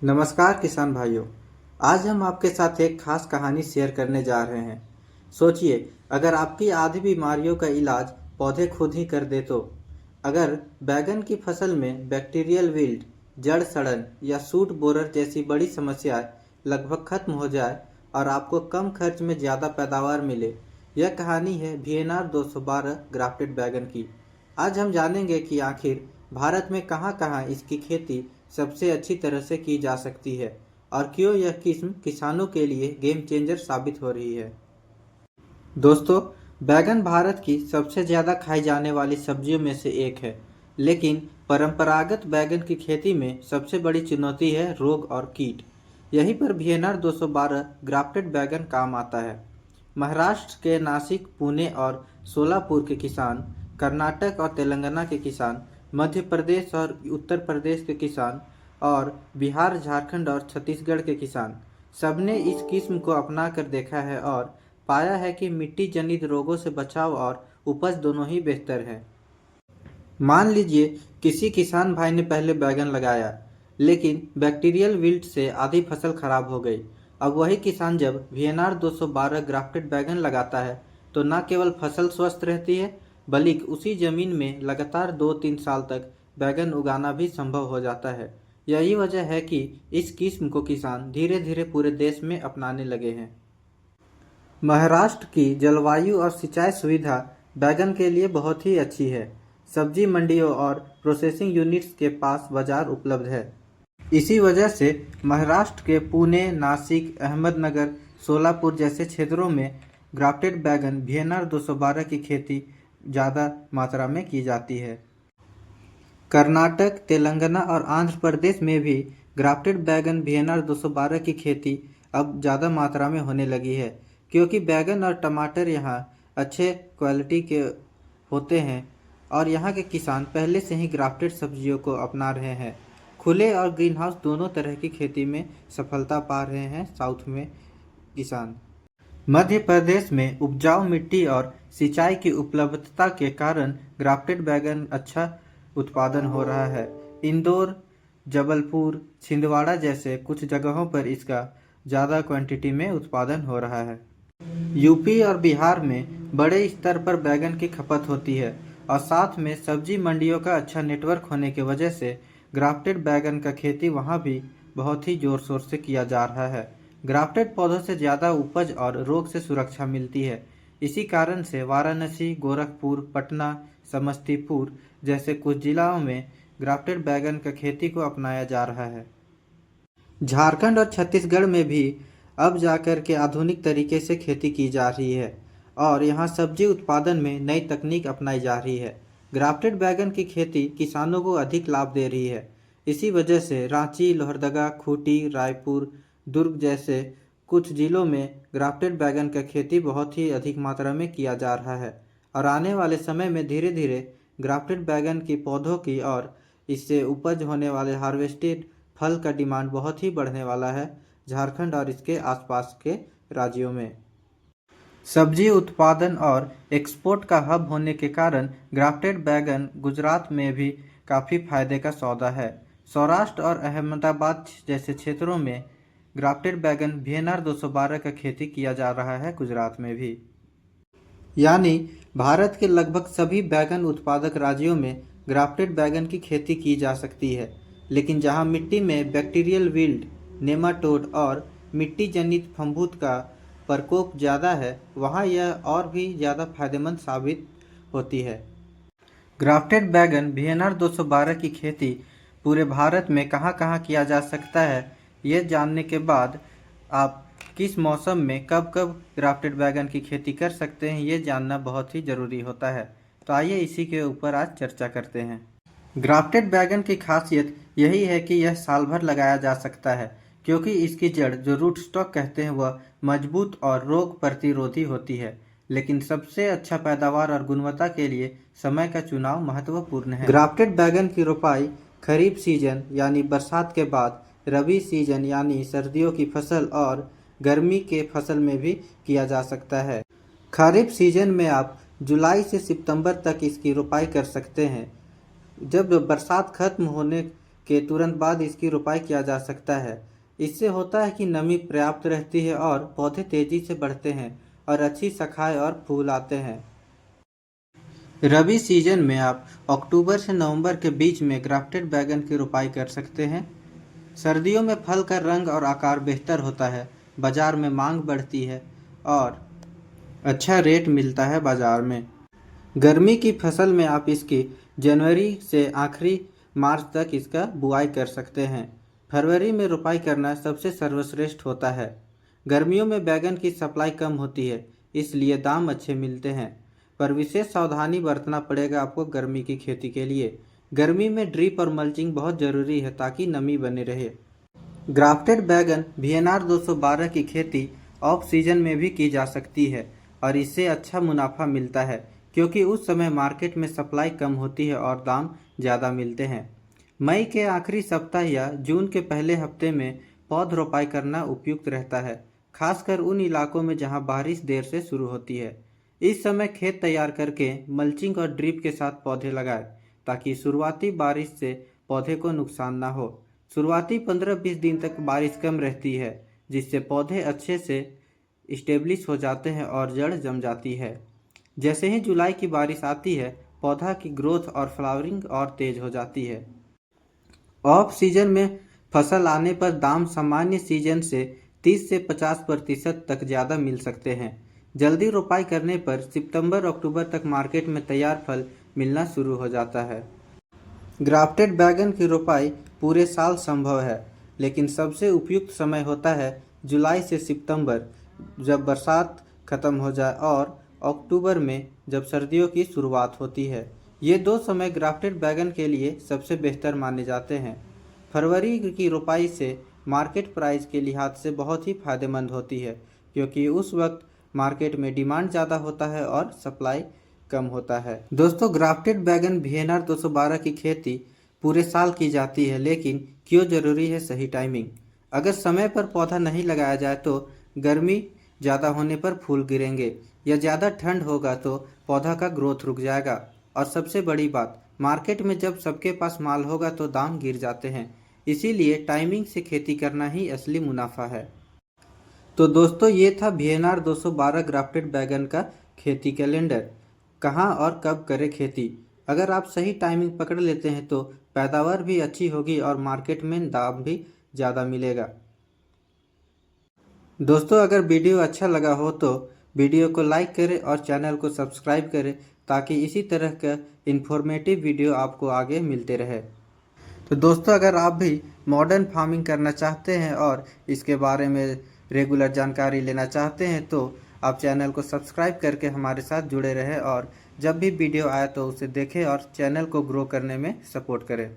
नमस्कार किसान भाइयों। आज हम आपके साथ एक खास कहानी शेयर करने जा रहे हैं। सोचिए, अगर आपकी आधी बीमारियों का इलाज पौधे खुद ही कर दे तो। अगर बैगन की फसल में बैक्टीरियल विल्ट, जड़ सड़न या सूट बोरर जैसी बड़ी समस्याएं लगभग खत्म हो जाए और आपको कम खर्च में ज़्यादा पैदावार मिले। यह कहानी है VNR 212 ग्राफ्टेड बैगन की। आज हम जानेंगे कि आखिर भारत में कहां कहां इसकी खेती सबसे अच्छी तरह से की जा सकती है और क्यों यह किस्म किसानों के लिए गेम चेंजर साबित हो रही है। दोस्तों, बैगन भारत की सबसे ज़्यादा खाई जाने वाली सब्जियों में से एक है, लेकिन परंपरागत बैगन की खेती में सबसे बड़ी चुनौती है रोग और कीट। यहीं पर VNR 212 ग्राफ्टेड बैगन काम आता है। महाराष्ट्र के नासिक, पुणे और सोलापुर के किसान, कर्नाटक और तेलंगाना के किसान, मध्य प्रदेश और उत्तर प्रदेश के किसान और बिहार, झारखंड और छत्तीसगढ़ के किसान सबने इस किस्म को अपना कर देखा है और पाया है कि मिट्टी जनित रोगों से बचाव और उपज दोनों ही बेहतर है। मान लीजिए किसी किसान भाई ने पहले बैगन लगाया, लेकिन बैक्टीरियल विल्ट से आधी फसल खराब हो गई। अब वही किसान जब VNR 212 ग्राफ्टेड बैगन लगाता है तो न केवल फसल स्वस्थ रहती है, बल्कि उसी जमीन में लगातार 2-3 साल तक बैगन उगाना भी संभव हो जाता है। यही वजह है कि इस किस्म को किसान धीरे धीरे पूरे देश में अपनाने लगे हैं। महाराष्ट्र की जलवायु और सिंचाई सुविधा बैगन के लिए बहुत ही अच्छी है। सब्जी मंडियों और प्रोसेसिंग यूनिट्स के पास बाजार उपलब्ध है। इसी वजह से महाराष्ट्र के पुणे, नासिक, अहमदनगर, सोलापुर जैसे क्षेत्रों में ग्राफ्टेड बैगन VNR 212 की खेती ज़्यादा मात्रा में की जाती है। कर्नाटक, तेलंगाना और आंध्र प्रदेश में भी ग्राफ्टेड बैगन VNR 212 की खेती अब ज़्यादा मात्रा में होने लगी है, क्योंकि बैगन और टमाटर यहाँ अच्छे क्वालिटी के होते हैं और यहाँ के किसान पहले से ही ग्राफ्टेड सब्जियों को अपना रहे हैं। खुले और ग्रीन हाउस दोनों तरह की खेती में सफलता पा रहे हैं साउथ में किसान। मध्य प्रदेश में उपजाऊ मिट्टी और सिंचाई की उपलब्धता के कारण ग्राफ्टेड बैगन अच्छा उत्पादन हो रहा है। इंदौर, जबलपुर, छिंदवाड़ा जैसे कुछ जगहों पर इसका ज़्यादा क्वांटिटी में उत्पादन हो रहा है। यूपी और बिहार में बड़े स्तर पर बैगन की खपत होती है और साथ में सब्जी मंडियों का अच्छा नेटवर्क होने की वजह से ग्राफ्टेड बैगन का खेती वहाँ भी बहुत ही जोर शोर से किया जा रहा है। ग्राफ्टेड पौधों से ज़्यादा उपज और रोग से सुरक्षा मिलती है। इसी कारण से वाराणसी, गोरखपुर, पटना, समस्तीपुर जैसे कुछ जिलों में ग्राफ्टेड बैगन का खेती को अपनाया जा रहा है। झारखंड और छत्तीसगढ़ में भी अब जाकर के आधुनिक तरीके से खेती की जा रही है और यहाँ सब्जी उत्पादन में नई तकनीक अपनाई जा रही है। ग्राफ्टेड बैगन की खेती किसानों को अधिक लाभ दे रही है। इसी वजह से रांची, लोहरदगा, खूंटी, रायपुर, दुर्ग जैसे कुछ जिलों में ग्राफ्टेड बैगन का खेती बहुत ही अधिक मात्रा में किया जा रहा है और आने वाले समय में धीरे धीरे ग्राफ्टेड बैगन की पौधों की और इससे उपज होने वाले हार्वेस्टेड फल का डिमांड बहुत ही बढ़ने वाला है झारखंड और इसके आसपास के राज्यों में। सब्जी उत्पादन और एक्सपोर्ट का हब होने के कारण ग्राफ्टेड बैगन गुजरात में भी काफ़ी फायदे का सौदा है। सौराष्ट्र और अहमदाबाद जैसे क्षेत्रों में ग्राफ्टेड बैगन VNR 212 का खेती किया जा रहा है, गुजरात में भी। यानी भारत के लगभग सभी बैगन उत्पादक राज्यों में ग्राफ्टेड बैगन की खेती की जा सकती है, लेकिन जहां मिट्टी में बैक्टीरियल विल्ट, नेमाटोड और मिट्टी जनित फफूंद का प्रकोप ज़्यादा है, वहां यह और भी ज़्यादा फायदेमंद साबित होती है। ग्राफ्टेड बैगन VNR 212 की खेती पूरे भारत में कहां कहां किया जा सकता है, ये जानने के बाद आप किस मौसम में कब कब ग्राफ्टेड बैगन की खेती कर सकते हैं, ये जानना बहुत ही ज़रूरी होता है। तो आइए इसी के ऊपर आज चर्चा करते हैं। ग्राफ्टेड बैगन की खासियत यही है कि यह साल भर लगाया जा सकता है, क्योंकि इसकी जड़, जो रूट स्टॉक कहते हैं, वह मजबूत और रोग प्रतिरोधी होती है। लेकिन सबसे अच्छा पैदावार और गुणवत्ता के लिए समय का चुनाव महत्वपूर्ण है। ग्राफ्टेड बैगन की रोपाई खरीफ सीजन यानी बरसात के बाद, रबी सीजन यानी सर्दियों की फसल और गर्मी के फसल में भी किया जा सकता है। खरीफ सीजन में आप जुलाई से सितंबर तक इसकी रोपाई कर सकते हैं। जब बरसात खत्म होने के तुरंत बाद इसकी रोपाई किया जा सकता है। इससे होता है कि नमी पर्याप्त रहती है और पौधे तेजी से बढ़ते हैं और अच्छी शाखाएं और फूल आते हैं। रबी सीजन में आप अक्टूबर से नवंबर के बीच में ग्राफ्टेड बैगन की रोपाई कर सकते हैं। सर्दियों में फल का रंग और आकार बेहतर होता है, बाजार में मांग बढ़ती है और अच्छा रेट मिलता है बाजार में। गर्मी की फसल में आप इसकी जनवरी से आखिरी मार्च तक इसका बुआई कर सकते हैं। फरवरी में रोपाई करना सबसे सर्वश्रेष्ठ होता है। गर्मियों में बैगन की सप्लाई कम होती है, इसलिए दाम अच्छे मिलते हैं, पर विशेष सावधानी बरतना पड़ेगा आपको गर्मी की खेती के लिए। गर्मी में ड्रिप और मल्चिंग बहुत ज़रूरी है ताकि नमी बनी रहे। ग्राफ्टेड बैगन VNR 212 की खेती ऑफ सीजन में भी की जा सकती है और इससे अच्छा मुनाफा मिलता है, क्योंकि उस समय मार्केट में सप्लाई कम होती है और दाम ज़्यादा मिलते हैं। मई के आखिरी सप्ताह या जून के पहले हफ्ते में पौध रोपाई करना उपयुक्त रहता है, खासकर उन इलाकों में जहां बारिश देर से शुरू होती है। इस समय खेत तैयार करके मल्चिंग और ड्रिप के साथ पौधे लगाएं, ताकि शुरुआती बारिश से पौधे को नुकसान ना हो। शुरुआती 15-20 दिन तक बारिश कम रहती है, जिससे पौधे अच्छे से स्टेब्लिश हो जाते हैं और जड़ जम जाती है। जैसे ही जुलाई की बारिश आती है, पौधा की ग्रोथ और फ्लावरिंग और तेज हो जाती है। ऑफ सीजन में फसल आने पर दाम सामान्य सीजन से 30 से 50% तक ज़्यादा मिल सकते हैं। जल्दी रोपाई करने पर सितंबर-अक्टूबर तक मार्केट में तैयार फल मिलना शुरू हो जाता है। ग्राफ्टेड बैगन की रोपाई पूरे साल संभव है, लेकिन सबसे उपयुक्त समय होता है जुलाई से सितंबर, जब बरसात खत्म हो जाए, और अक्टूबर में जब सर्दियों की शुरुआत होती है। ये दो समय ग्राफ्टेड बैगन के लिए सबसे बेहतर माने जाते हैं। फरवरी की रोपाई से मार्केट प्राइस के लिहाज से बहुत ही फायदेमंद होती है, क्योंकि उस वक्त मार्केट में डिमांड ज़्यादा होता है और सप्लाई कम होता है। दोस्तों, ग्राफ्टेड बैगन VNR 212 की खेती पूरे साल की जाती है, लेकिन क्यों ज़रूरी है सही टाइमिंग। अगर समय पर पौधा नहीं लगाया जाए तो गर्मी ज़्यादा होने पर फूल गिरेंगे, या ज़्यादा ठंड होगा तो पौधा का ग्रोथ रुक जाएगा, और सबसे बड़ी बात, मार्केट में जब सबके पास माल होगा तो दाम गिर जाते हैं। इसीलिए टाइमिंग से खेती करना ही असली मुनाफा है। तो दोस्तों, ये था VNR 212 ग्राफ्टेड बैगन का खेती कैलेंडर। कहाँ और कब करें खेती। अगर आप सही टाइमिंग पकड़ लेते हैं तो पैदावार भी अच्छी होगी और मार्केट में दाम भी ज़्यादा मिलेगा। दोस्तों, अगर वीडियो अच्छा लगा हो तो वीडियो को लाइक करें और चैनल को सब्सक्राइब करें, ताकि इसी तरह का इन्फॉर्मेटिव वीडियो आपको आगे मिलते रहे। तो दोस्तों, अगर आप भी मॉडर्न फार्मिंग करना चाहते हैं और इसके बारे में रेगुलर जानकारी लेना चाहते हैं तो आप चैनल को सब्सक्राइब करके हमारे साथ जुड़े रहें और जब भी वीडियो आए तो उसे देखें और चैनल को ग्रो करने में सपोर्ट करें।